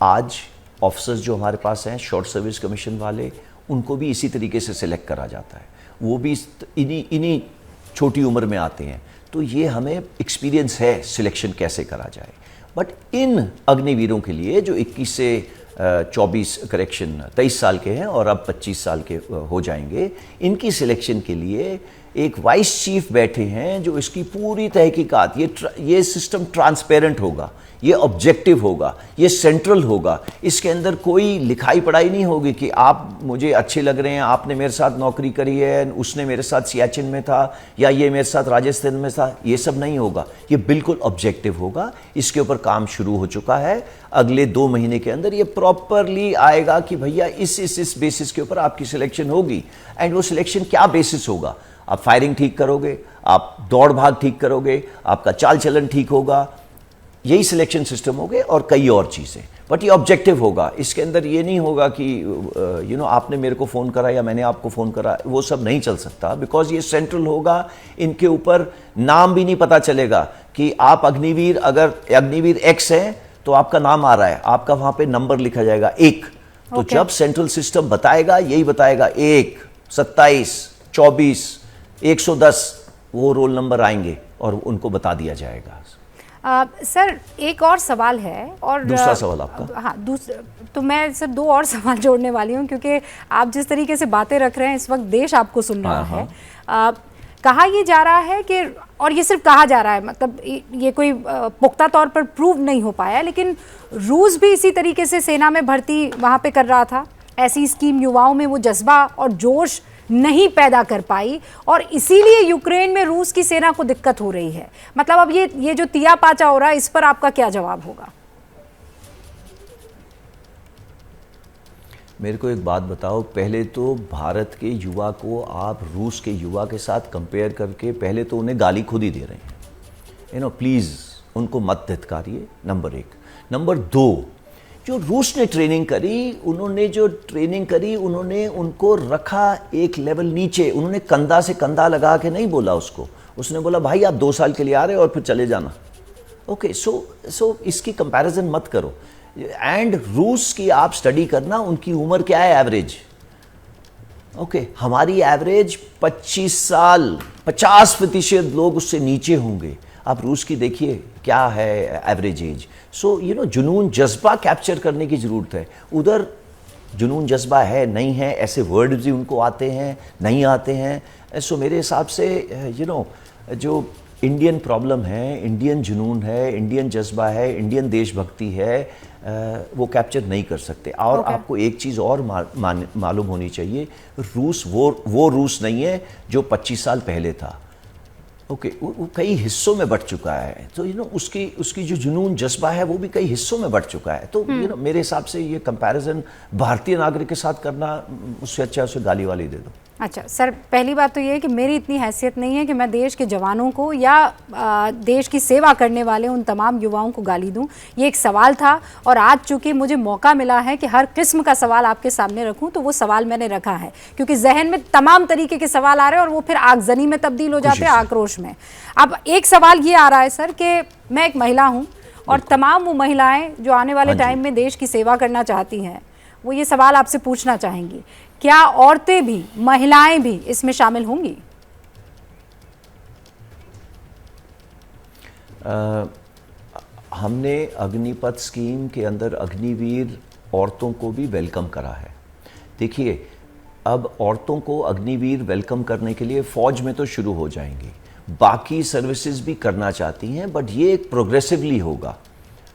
S2: आज ऑफिसर्स जो हमारे पास हैं, शॉर्ट सर्विस कमीशन वाले, उनको भी इसी तरीके से सिलेक्ट करा जाता है, वो भी इन्हीं छोटी उम्र में आते हैं। तो ये हमें एक्सपीरियंस है सिलेक्शन कैसे करा जाए। बट इन अग्निवीरों के लिए जो 21 से 23 साल के हैं और अब 25 साल के हो जाएंगे, इनकी सिलेक्शन के लिए एक वाइस चीफ बैठे हैं जो इसकी पूरी तहकीकात, ये सिस्टम ट्रांसपेरेंट होगा, ये ऑब्जेक्टिव होगा, ये सेंट्रल होगा। इसके अंदर कोई लिखाई पढ़ाई नहीं होगी कि आप मुझे अच्छे लग रहे हैं, आपने मेरे साथ नौकरी करी है, उसने मेरे साथ सियाचिन में था या ये मेरे साथ राजस्थान में था, ये सब नहीं होगा। ये बिल्कुल ऑब्जेक्टिव होगा। इसके ऊपर काम शुरू हो चुका है। अगले 2 महीने के अंदर ये प्रॉपरली आएगा कि भैया इस बेसिस के ऊपर आपकी सिलेक्शन होगी। एंड वो सिलेक्शन क्या बेसिस होगा? आप फायरिंग ठीक करोगे, आप दौड़ भाग ठीक करोगे, आपका चाल चलन ठीक होगा, यही सिलेक्शन सिस्टम हो गए और कई और चीज़ें। बट ये ऑब्जेक्टिव होगा। इसके अंदर ये नहीं होगा कि आपने मेरे को फ़ोन करा या मैंने आपको फ़ोन करा, वो सब नहीं चल सकता। बिकॉज ये सेंट्रल होगा। इनके ऊपर नाम भी नहीं पता चलेगा कि आप अग्निवीर, अगर अग्निवीर एक्स है तो आपका नाम आ रहा है, आपका वहाँ पे नंबर लिखा जाएगा 1। तो जब सेंट्रल सिस्टम बताएगा, यही बताएगा 1, 27, 24, 110, वो रोल नंबर आएंगे और उनको बता दिया जाएगा।
S1: सर एक और सवाल है, और
S2: दूसरा सवाल आपका?
S1: हाँ, तो मैं सर 2 और सवाल जोड़ने वाली हूँ, क्योंकि आप जिस तरीके से बातें रख रहे हैं इस वक्त देश आपको सुन रहा है। कहा ये जा रहा है कि, और ये सिर्फ कहा जा रहा है, मतलब ये कोई पुख्ता तौर पर प्रूव नहीं हो पाया, लेकिन रूस भी इसी तरीके से सेना में भर्ती वहाँ पे कर रहा था। ऐसी स्कीम युवाओं में वो जज्बा और जोश नहीं पैदा कर पाई, और इसीलिए यूक्रेन में रूस की सेना को दिक्कत हो रही है। मतलब अब ये जो तिया पाचा हो रहा है, इस पर आपका क्या जवाब होगा?
S2: मेरे को एक बात बताओ, पहले तो भारत के युवा को आप रूस के युवा के साथ कंपेयर करके पहले तो उन्हें गाली खुद ही दे रहे हैं। प्लीज़ उनको मत धिक्कारिए, नंबर 1। नंबर 2, जो रूस ने ट्रेनिंग करी, उन्होंने उनको रखा एक लेवल नीचे। उन्होंने कंधा से कंधा लगा के नहीं बोला उसको, उसने बोला भाई आप 2 साल के लिए आ रहे हो और फिर चले जाना। ओके, सो इसकी कंपैरिजन मत करो। एंड रूस की आप स्टडी करना, उनकी उम्र क्या है एवरेज। ओके, हमारी एवरेज 25 साल, 50% लोग उससे नीचे होंगे। आप रूस की देखिए क्या है एवरेज एज। सो जुनून जज्बा कैप्चर करने की ज़रूरत है। उधर जुनून जज्बा है नहीं है, ऐसे वर्ड्स भी उनको आते हैं नहीं आते हैं। सो मेरे हिसाब से जो इंडियन प्रॉब्लम है, इंडियन जुनून है, इंडियन जज्बा है, इंडियन देशभक्ति है, वो कैप्चर नहीं कर सकते। और आपको एक चीज़ और मालूम होनी चाहिए, रूस वो रूस नहीं है जो 25 साल पहले था। ओके, वो कई हिस्सों में बट चुका है। तो उसकी जो जुनून जज्बा है वो भी कई हिस्सों में बट चुका है। तो मेरे हिसाब से ये कंपैरिजन भारतीय नागरिक के साथ करना, उससे अच्छा उसे गाली वाली दे दो।
S1: अच्छा सर, पहली बात तो ये है कि मेरी इतनी हैसियत नहीं है कि मैं देश के जवानों को या देश की सेवा करने वाले उन तमाम युवाओं को गाली दूं। ये एक सवाल था, और आज चूंकि मुझे मौका मिला है कि हर किस्म का सवाल आपके सामने रखूं, तो वो सवाल मैंने रखा है, क्योंकि जहन में तमाम तरीके के सवाल आ रहे हैं और वो फिर आगजनी में तब्दील हो जाते हैं, आक्रोश में। अब एक सवाल ये आ रहा है सर कि मैं एक महिला हूँ, और तमाम वो महिलाएँ जो आने वाले टाइम में देश की सेवा करना चाहती हैं, वो ये सवाल आपसे पूछना चाहेंगी, क्या औरतें भी, महिलाएं भी इसमें शामिल होंगी?
S2: हमने अग्निपथ स्कीम के अंदर अग्निवीर औरतों को भी वेलकम करा है। देखिए, अब औरतों को अग्निवीर वेलकम करने के लिए फौज में तो शुरू हो जाएंगी, बाकी सर्विसेज भी करना चाहती हैं, बट ये एक प्रोग्रेसिवली होगा।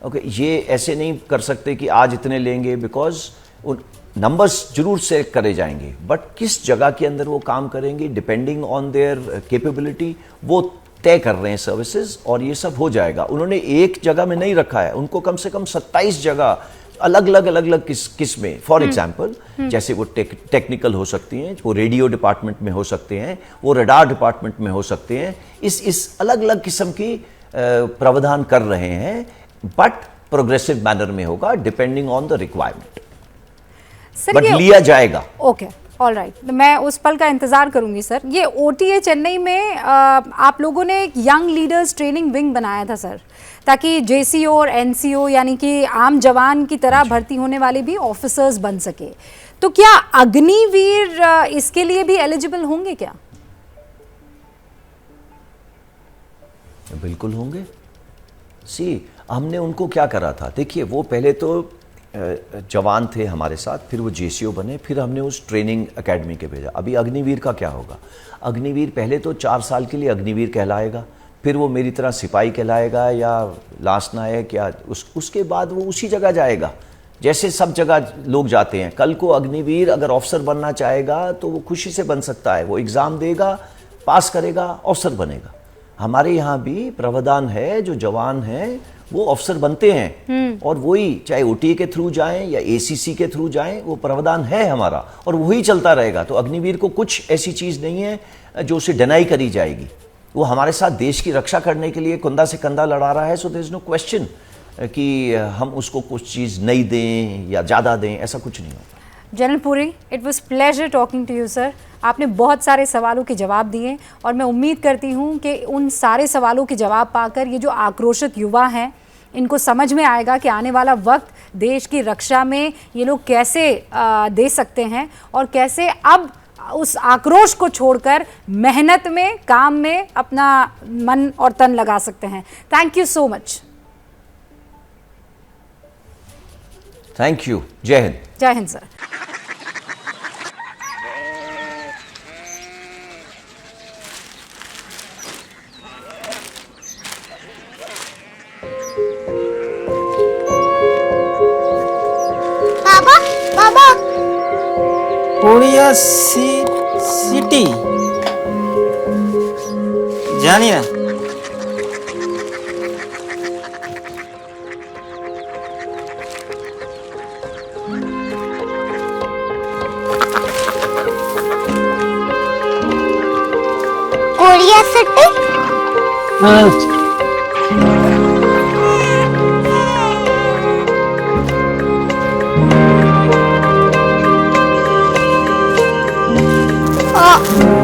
S2: ओके, ये ऐसे नहीं कर सकते कि आज इतने लेंगे, बिकॉज उन नंबर्स जरूर सेलेक्ट करे जाएंगे, बट किस जगह के अंदर वो काम करेंगे डिपेंडिंग ऑन देयर कैपेबिलिटी, वो तय कर रहे हैं सर्विसेज, और ये सब हो जाएगा। उन्होंने एक जगह में नहीं रखा है, उनको कम से कम 27 जगह अलग अलग किस्में, फॉर एग्जाम्पल जैसे वो टेक्निकल हो सकती हैं, वो रेडियो डिपार्टमेंट में हो सकते हैं, वो रडार डिपार्टमेंट में हो सकते हैं। इस अलग अलग किस्म की प्रावधान कर रहे हैं, बट प्रोग्रेसिव मैनर में होगा depending on the requirement, but लिया जाएगा।
S1: ओके, ऑल राइट, मैं उस पल का इंतजार करूंगी सर। ये OTA चेन्नई में आप लोगों ने एक यंग लीडर्स ट्रेनिंग विंग बनाया था सर, ताकि JCO और NCO यानी कि आम जवान की तरह भर्ती होने वाले भी ऑफिसर्स बन सके। तो क्या अग्निवीर इसके लिए भी एलिजिबल होंगे क्या?
S2: बिल्कुल होंगे। हमने उनको क्या करा था, देखिए वो पहले तो जवान थे हमारे साथ, फिर वो जेसीओ बने, फिर हमने उस ट्रेनिंग एकेडमी के भेजा। अभी अग्निवीर का क्या होगा? अग्निवीर पहले तो 4 साल के लिए अग्निवीर कहलाएगा, फिर वो मेरी तरह सिपाही कहलाएगा या लास्ट नायक, या उसके बाद वो उसी जगह जाएगा जैसे सब जगह लोग जाते हैं। कल को अग्निवीर अगर ऑफिसर बनना चाहेगा तो वो खुशी से बन सकता है, वो एग्ज़ाम देगा, पास करेगा, ऑफिसर बनेगा। हमारे यहाँ भी प्रावधान है, जो जवान हैं वो ऑफिसर बनते हैं, और वही चाहे ओटीए के थ्रू जाएं या एसीसी के थ्रू जाएं, वो प्रावधान है हमारा और वही चलता रहेगा। तो अग्निवीर को कुछ ऐसी चीज़ नहीं है जो उसे डिनाई करी जाएगी। वो हमारे साथ देश की रक्षा करने के लिए कंधा से कंधा लड़ा रहा है। So there is no question कि हम उसको कुछ चीज़ नहीं दें या ज़्यादा दें, ऐसा कुछ नहीं होगा।
S1: General Puri, it was pleasure talking to you sir. आपने बहुत सारे सवालों के जवाब दिए और मैं उम्मीद करती हूँ कि उन सारे सवालों के जवाब पाकर ये जो आक्रोशित युवा हैं, इनको समझ में आएगा कि आने वाला वक्त देश की रक्षा में ये लोग कैसे दे सकते हैं और कैसे अब उस आक्रोश को छोड़कर मेहनत में, काम में अपना मन और तन लगा सकते हैं। Thank you so much.
S2: Thank you. जय हिंद।
S1: जय हिंद सर।
S3: बाबा बाबा
S4: कोरिया सिटी जानी ना।
S3: कोरिया सिटी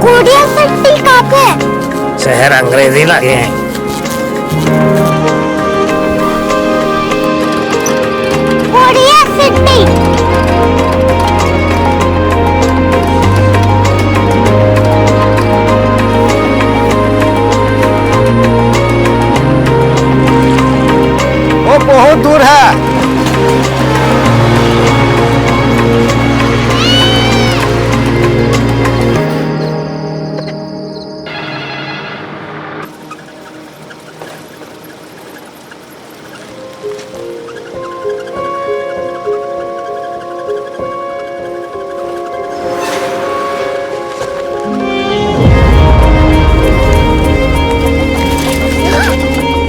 S3: कोरिया सिटी कहाँ पे है?
S4: शहर अंग्रेजी लगे हैं।
S3: कोरिया सिटी
S4: वो बहुत दूर है।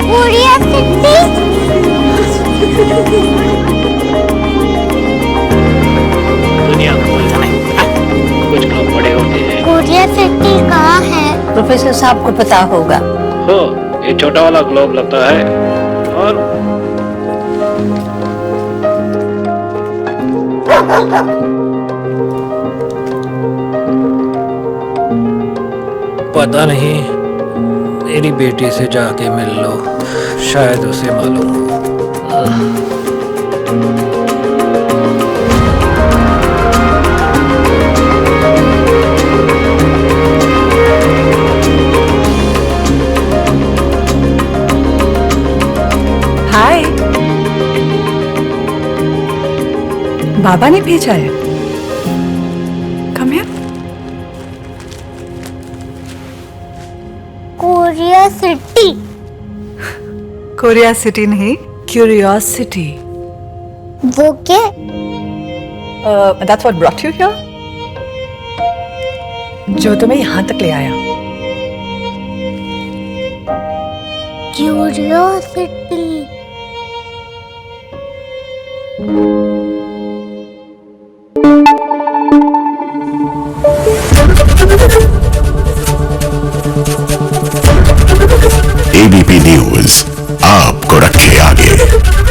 S3: कोरिया सिटी
S5: दुनिया को बोलना नहीं, कुछ लोग बड़े होते हैं।
S3: कोरिया सिटी कहाँ है?
S6: प्रोफेसर साहब को पता होगा।
S5: हो, ये छोटा वाला ग्लोब लगता है और
S7: पता नहीं, मेरी बेटी से जाके मिल लो, शायद उसे मालूम हो।
S6: हाय, बाबा ने भेजा है। Come here.
S3: Korea city
S6: Korea city नहीं, क्यूरियोसिटी।
S3: वो क्या?
S6: That's what brought you here? जो तुम्हें यहाँ तक ले आया।
S3: क्यूरियोसिटी
S8: एबीपी न्यूज आपको रखे आगे।